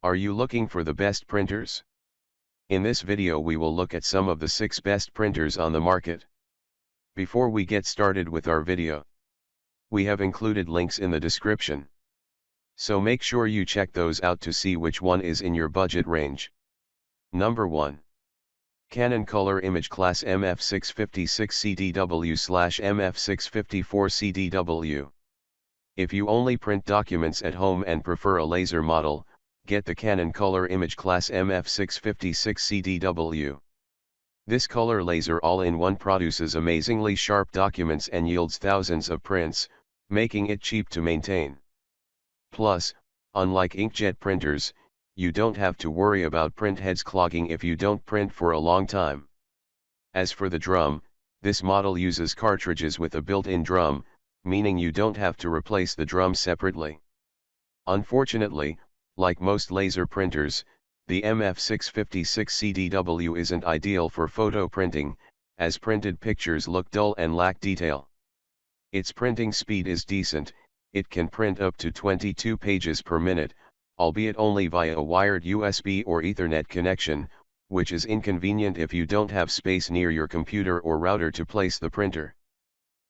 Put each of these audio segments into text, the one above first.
Are you looking for the best printers? In this video we will look at some of the 6 best printers on the market. Before we get started with our video, we have included links in the description. So make sure you check those out to see which one is in your budget range. Number 1. Canon Color Image Class MF656CDW/MF654CDW. If you only print documents at home and prefer a laser model, get the Canon Color Image Class MF656CDW. This color laser all-in-one produces amazingly sharp documents and yields thousands of prints, making it cheap to maintain. Plus, unlike inkjet printers, you don't have to worry about print heads clogging if you don't print for a long time. As for the drum, this model uses cartridges with a built-in drum, meaning you don't have to replace the drum separately. Unfortunately, like most laser printers, the MF656CDW isn't ideal for photo printing, as printed pictures look dull and lack detail. Its printing speed is decent, it can print up to 22 pages per minute, albeit only via a wired USB or Ethernet connection, which is inconvenient if you don't have space near your computer or router to place the printer.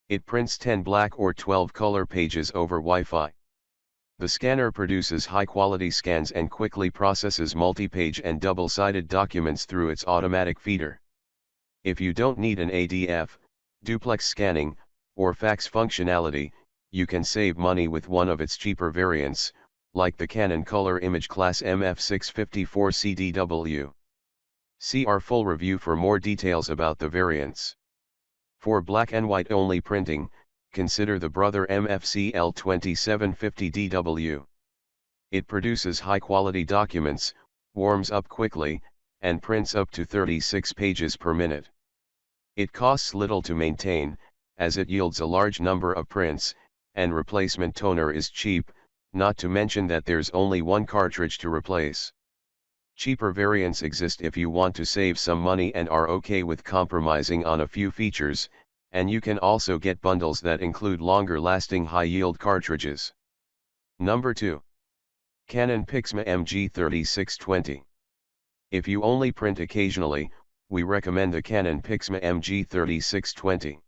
It prints 10 black or 12 color pages over Wi-Fi. The scanner produces high-quality scans and quickly processes multi-page and double-sided documents through its automatic feeder. If you don't need an ADF, duplex scanning, or fax functionality, you can save money with one of its cheaper variants, like the Canon Color Image Class MF654CDW. See our full review for more details about the variants. For black and white only printing, consider the Brother MFCL2750DW. It produces high-quality documents, warms up quickly, and prints up to 36 pages per minute. It costs little to maintain, as it yields a large number of prints, and replacement toner is cheap, not to mention that there's only one cartridge to replace. Cheaper variants exist if you want to save some money and are okay with compromising on a few features, and you can also get bundles that include longer-lasting high-yield cartridges. Number 2. Canon Pixma MG3620. If you only print occasionally, we recommend the Canon Pixma MG3620.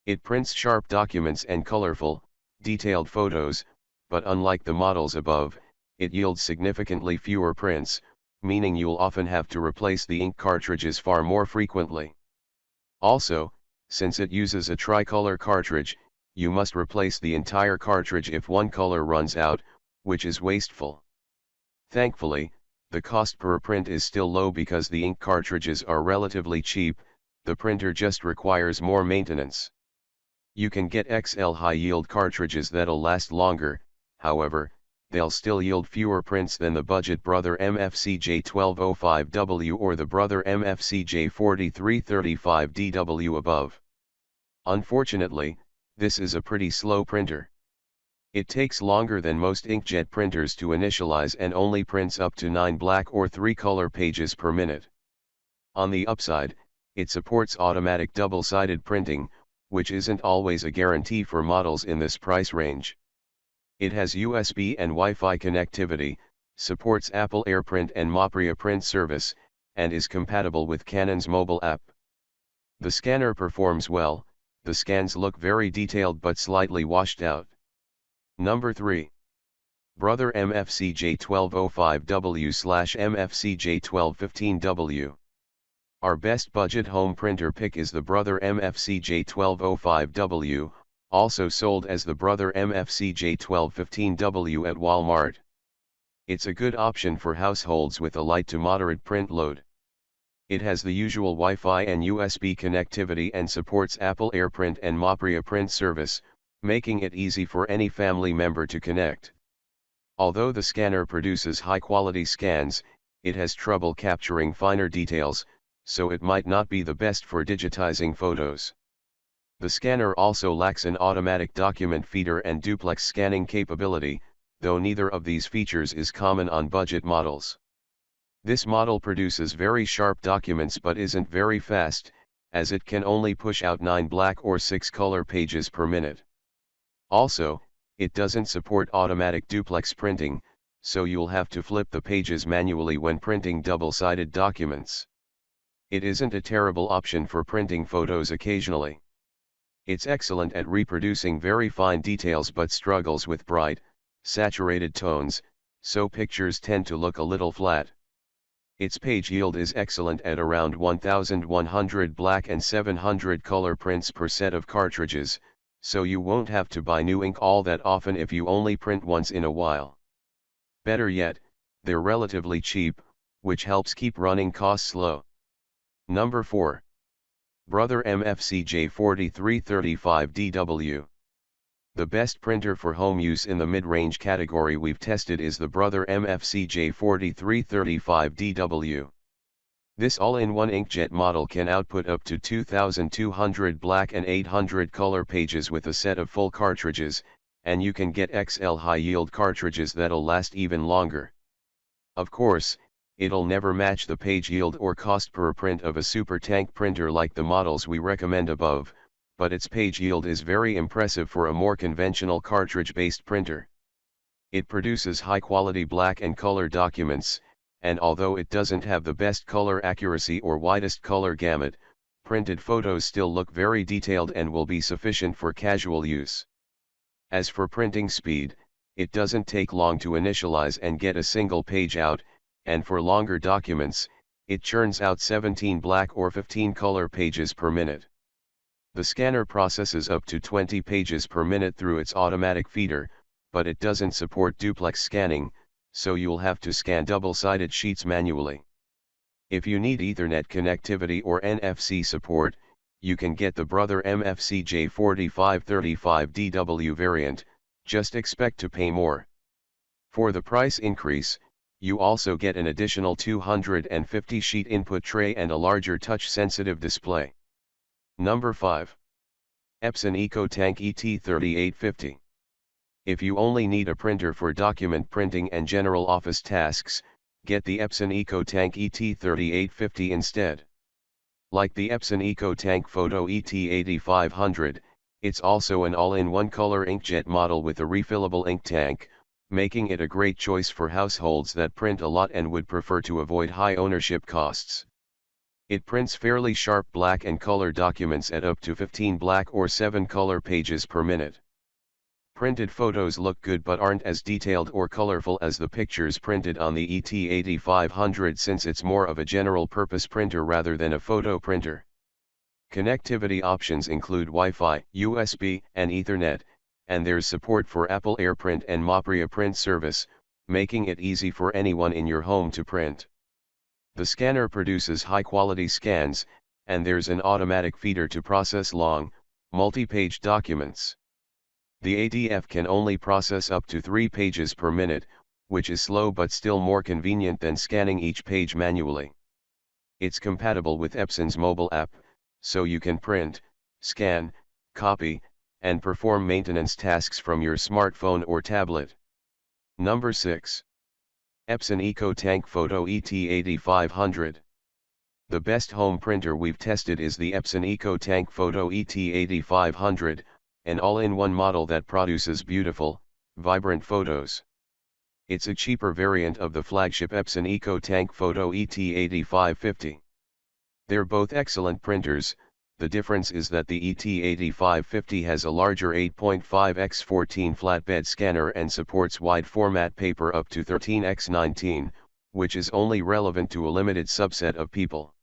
It prints sharp documents and colorful, detailed photos, but unlike the models above, it yields significantly fewer prints, meaning you'll often have to replace the ink cartridges far more frequently. Also, since it uses a tricolor cartridge, you must replace the entire cartridge if one color runs out, which is wasteful. Thankfully, the cost per print is still low because the ink cartridges are relatively cheap, the printer just requires more maintenance. You can get XL high-yield cartridges that'll last longer, however, they'll still yield fewer prints than the budget Brother MFCJ1205W or the Brother MFCJ4335DW above. Unfortunately, this is a pretty slow printer. It takes longer than most inkjet printers to initialize and only prints up to 9 black or 3 color pages per minute. On the upside, it supports automatic double-sided printing, which isn't always a guarantee for models in this price range. It has USB and Wi-Fi connectivity, supports Apple AirPrint and Mopria print service, and is compatible with Canon's mobile app. The scanner performs well, the scans look very detailed but slightly washed out. Number 3. Brother MFCJ1205W/MFCJ1215W. Our best budget home printer pick is the Brother MFCJ1205W, also sold as the Brother MFCJ1215W at Walmart. It's a good option for households with a light to moderate print load. It has the usual Wi-Fi and USB connectivity and supports Apple AirPrint and Mopria print service, making it easy for any family member to connect. Although the scanner produces high-quality scans, it has trouble capturing finer details, so it might not be the best for digitizing photos. The scanner also lacks an automatic document feeder and duplex scanning capability, though neither of these features is common on budget models. This model produces very sharp documents but isn't very fast, as it can only push out 9 black or 6 color pages per minute. Also, it doesn't support automatic duplex printing, so you'll have to flip the pages manually when printing double-sided documents. It isn't a terrible option for printing photos occasionally. It's excellent at reproducing very fine details but struggles with bright, saturated tones, so pictures tend to look a little flat. Its page yield is excellent at around 1100 black and 700 color prints per set of cartridges, so you won't have to buy new ink all that often if you only print once in a while. Better yet, they're relatively cheap, which helps keep running costs low. Number 4. Brother MFCJ 4335DW. The best printer for home use in the mid-range category we've tested is the Brother MFCJ 4335DW. This all-in-one inkjet model can output up to 2,200 black and 800 color pages with a set of full cartridges, and you can get XL high-yield cartridges that'll last even longer. Of course, it'll never match the page yield or cost per print of a super tank printer like the models we recommend above, but its page yield is very impressive for a more conventional cartridge-based printer. It produces high-quality black and color documents, and although it doesn't have the best color accuracy or widest color gamut, printed photos still look very detailed and will be sufficient for casual use. As for printing speed, it doesn't take long to initialize and get a single page out, and for longer documents, it churns out 17 black or 15 color pages per minute. The scanner processes up to 20 pages per minute through its automatic feeder, but it doesn't support duplex scanning, so you'll have to scan double-sided sheets manually. If you need Ethernet connectivity or NFC support, you can get the Brother MFCJ 4535DW variant, just expect to pay more. For the price increase, you also get an additional 250 sheet input tray and a larger touch-sensitive display. Number 5. Epson EcoTank ET3850. If you only need a printer for document printing and general office tasks, get the Epson EcoTank ET3850 instead. Like the Epson EcoTank Photo ET8500, it's also an all-in-one color inkjet model with a refillable ink tank, making it a great choice for households that print a lot and would prefer to avoid high ownership costs. It prints fairly sharp black and color documents at up to 15 black or 7 color pages per minute. Printed photos look good but aren't as detailed or colorful as the pictures printed on the ET8500 since it's more of a general-purpose printer rather than a photo printer. Connectivity options include Wi-Fi, USB, and Ethernet, and there's support for Apple AirPrint and Mopria print service, making it easy for anyone in your home to print. The scanner produces high-quality scans, and there's an automatic feeder to process long, multi-page documents. The ADF can only process up to 3 pages per minute, which is slow but still more convenient than scanning each page manually. It's compatible with Epson's mobile app, so you can print, scan, copy, and perform maintenance tasks from your smartphone or tablet. Number 6. Epson EcoTank Photo ET8500. The best home printer we've tested is the Epson EcoTank Photo ET8500, an all-in-one model that produces beautiful, vibrant photos. It's a cheaper variant of the flagship Epson EcoTank Photo ET8550. They're both excellent printers. The difference is that the ET8550 has a larger 8.5x14 flatbed scanner and supports wide-format paper up to 13x19, which is only relevant to a limited subset of people.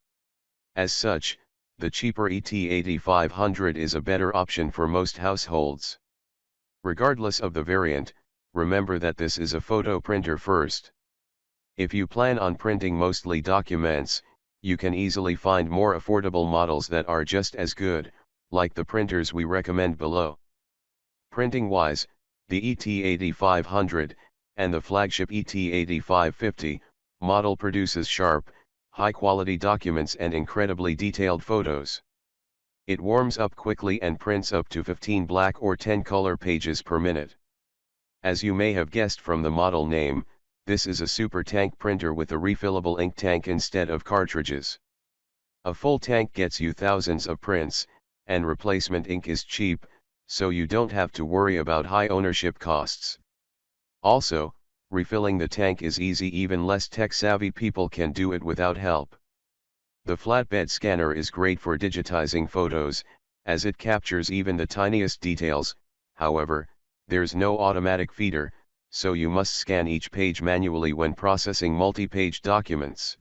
As such, the cheaper ET8500 is a better option for most households. Regardless of the variant, remember that this is a photo printer first. If you plan on printing mostly documents, you can easily find more affordable models that are just as good, like the printers we recommend below. Printing-wise, the ET8500, and the flagship ET8550, model produces sharp, high-quality documents and incredibly detailed photos. It warms up quickly and prints up to 15 black or 10 color pages per minute. As you may have guessed from the model name, this is a super tank printer with a refillable ink tank instead of cartridges. A full tank gets you thousands of prints, and replacement ink is cheap, so you don't have to worry about high ownership costs. Also, refilling the tank is easy, even less tech-savvy people can do it without help. The flatbed scanner is great for digitizing photos, as it captures even the tiniest details. However, there's no automatic feeder, so you must scan each page manually when processing multi-page documents.